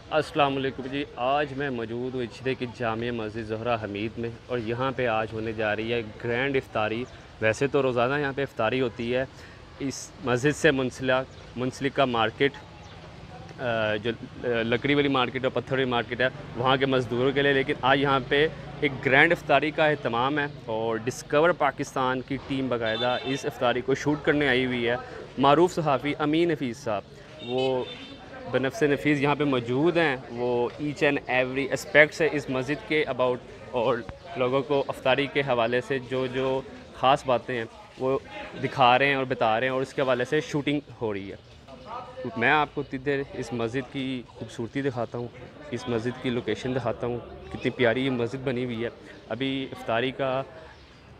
अस्सलाम वालेकुम जी। आज मैं मौजूद हूँ इजते की जामिया मस्जिद ज़ोहरा हमीद में और यहाँ पे आज होने जा रही है ग्रैंड इफ्तारी। वैसे तो रोज़ाना यहाँ पे इफ्तारी होती है। इस मस्जिद से मुंसलिक का मार्केट, जो लकड़ी वाली मार्केट और पत्थर वाली मार्केट है, वहाँ के मज़दूरों के लिए, लेकिन आज यहाँ पे एक ग्रैंड इफ्तारी का एहतमाम है और डिस्कवर पाकिस्तान की टीम बाकायदा इस इफ्तारी को शूट करने आई हुई है। मारूफ सहाफ़ी अमीन हफीज़ साहब, वो बनफ़्स नफीस यहाँ पे मौजूद हैं। वो ईच एंड एवरी एस्पेक्ट से इस मस्जिद के अबाउट और लोगों को अफ्तारी के हवाले से जो जो ख़ास बातें हैं वो दिखा रहे हैं और बता रहे हैं, और इसके हवाले से शूटिंग हो रही है। तो मैं आपको इतनी देर इस मस्जिद की खूबसूरती दिखाता हूँ, इस मस्जिद की लोकेशन दिखाता हूँ, कितनी प्यारी ये मस्जिद बनी हुई है। अभी इफ्तारी का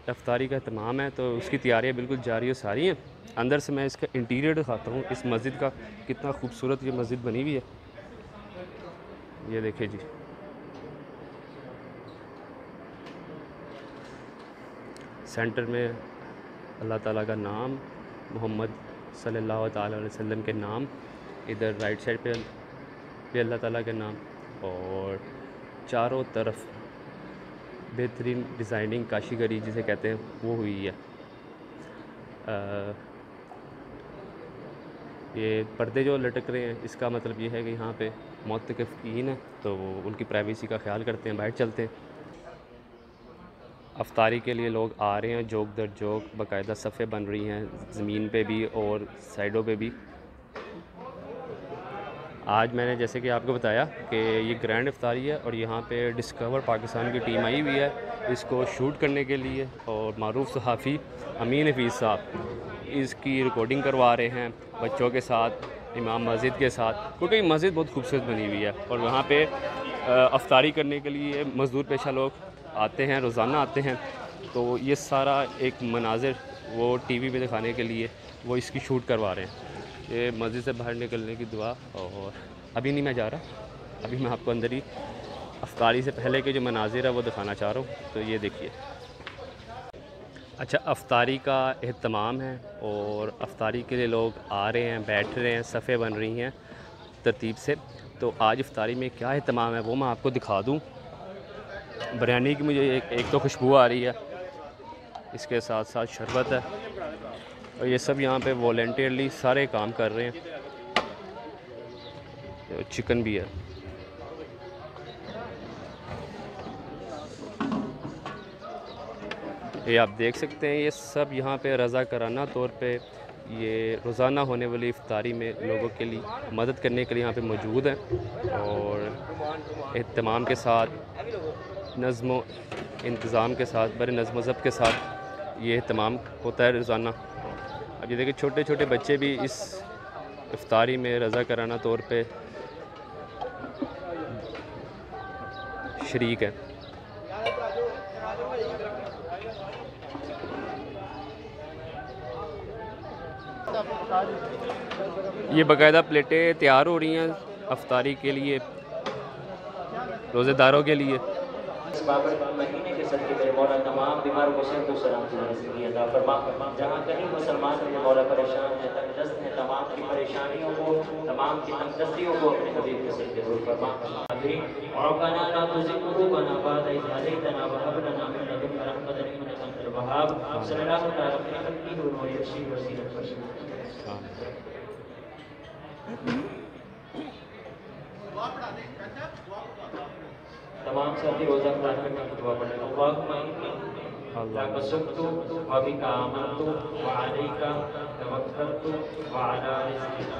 एहतमाम है तो उसकी तैयारियाँ बिल्कुल जारी और सारी हैं। अंदर से मैं इसका इंटीरियर दिखाता हूँ इस मस्जिद का, कितना खूबसूरत ये मस्जिद बनी हुई है। ये देखिए जी, सेंटर में अल्लाह ताला का नाम, मोहम्मद सल्लल्लाहु अलैहि वसल्लम के नाम, इधर राइट साइड पे भी अल्लाह ताला के नाम, और चारों तरफ बेहतरीन डिज़ाइनिंग काशीगरी जिसे कहते हैं वो हुई है। ये पर्दे जो लटक रहे हैं इसका मतलब ये है कि यहाँ पे मुअत्तकिफ़ीन है तो उनकी प्राइवेसी का ख्याल करते हैं, बाहर चलते हैं। अफ्तारी के लिए लोग आ रहे हैं, जोक दर जोक बाकायदा सफ़े बन रही हैं, ज़मीन पे भी और साइडों पे भी। आज मैंने जैसे कि आपको बताया कि ये ग्रैंड इफ्तारी है और यहाँ पे डिस्कवर पाकिस्तान की टीम आई हुई है इसको शूट करने के लिए, और मारूफ सहाफ़ी अमीन हफीज़ साहब इसकी रिकॉर्डिंग करवा रहे हैं बच्चों के साथ, इमाम मस्जिद के साथ, क्योंकि मस्जिद बहुत खूबसूरत बनी हुई है। और वहाँ पे अफ्तारी करने के लिए मज़दूर पेशा लोग आते हैं, रोज़ाना आते हैं। तो ये सारा एक मनाजिर वो टीवी पे दिखाने के लिए वो इसकी शूट करवा रहे हैं। ये मस्जिद से बाहर निकलने की दुआ। और अभी नहीं मैं जा रहा, अभी मैं आपको अंदर ही अफ्तारी से पहले के जो मनाजिर है वो दिखाना चाह रहा हूँ। तो ये देखिए, अच्छा अफ्तारी का एहतमाम है और अफ्तारी के लिए लोग आ रहे हैं, बैठ रहे हैं, सफ़े बन रही हैं तरतीब से। तो आज इफ्तारी में क्या एहतमाम है वो मैं आपको दिखा दूँ। बिरयानी की मुझे एक तो खुशबू आ रही है, इसके साथ साथ शरबत है, और ये सब यहाँ पे वॉलंटियरली सारे काम कर रहे हैं। चिकन भी है। ये आप देख सकते हैं, ये सब यहाँ पे रज़ाकाराना तौर पे ये रोज़ाना होने वाली इफ्तारी में लोगों के लिए मदद करने के लिए यहाँ पे मौजूद हैं, और एहतमाम के साथ, नज़्म इंतज़ाम के साथ, बड़े नज़्म ज़ब्त के साथ ये एहतमाम होता है रोज़ाना। अब ये देखिए, छोटे छोटे बच्चे भी इस इफ्तारी में रज़ाकाराना तौर पे शरीक हैं। ये बाकायदा प्लेटें तैयार हो रही हैं अफ्तारी के लिए, रोज़ेदारों के लिए। इस बाबर महीने के सदक़े मेरे मौला तमाम बीमारों को सेहत और सलामती ज़िंदगी अता फरमा। जहाँ कहीं मुसलमान मेरे मौला परेशान है, तंगदस्त हैं, तमाम की परेशानियों को, तमाम की तंगदस्तियों को अपने हबीब के सदक़े दूर फरमा। रब्बना ला तुज़िग़ क़ुलूबना बअद इज़ हदैतना व हब लना मिन लदुनका रहमतन इन्नका अंतल वहाब। सल्लल्लाहु तआला अलैहि व सल्लम। तमाम साथी रोज़ा क़ुरान करने की दुआ पढ़ें। अल्लाहुम्मा इन्नी लका सुब्तु व बिका आमनतु व अलैका तवक्कलतु व अला रिज़्क़िका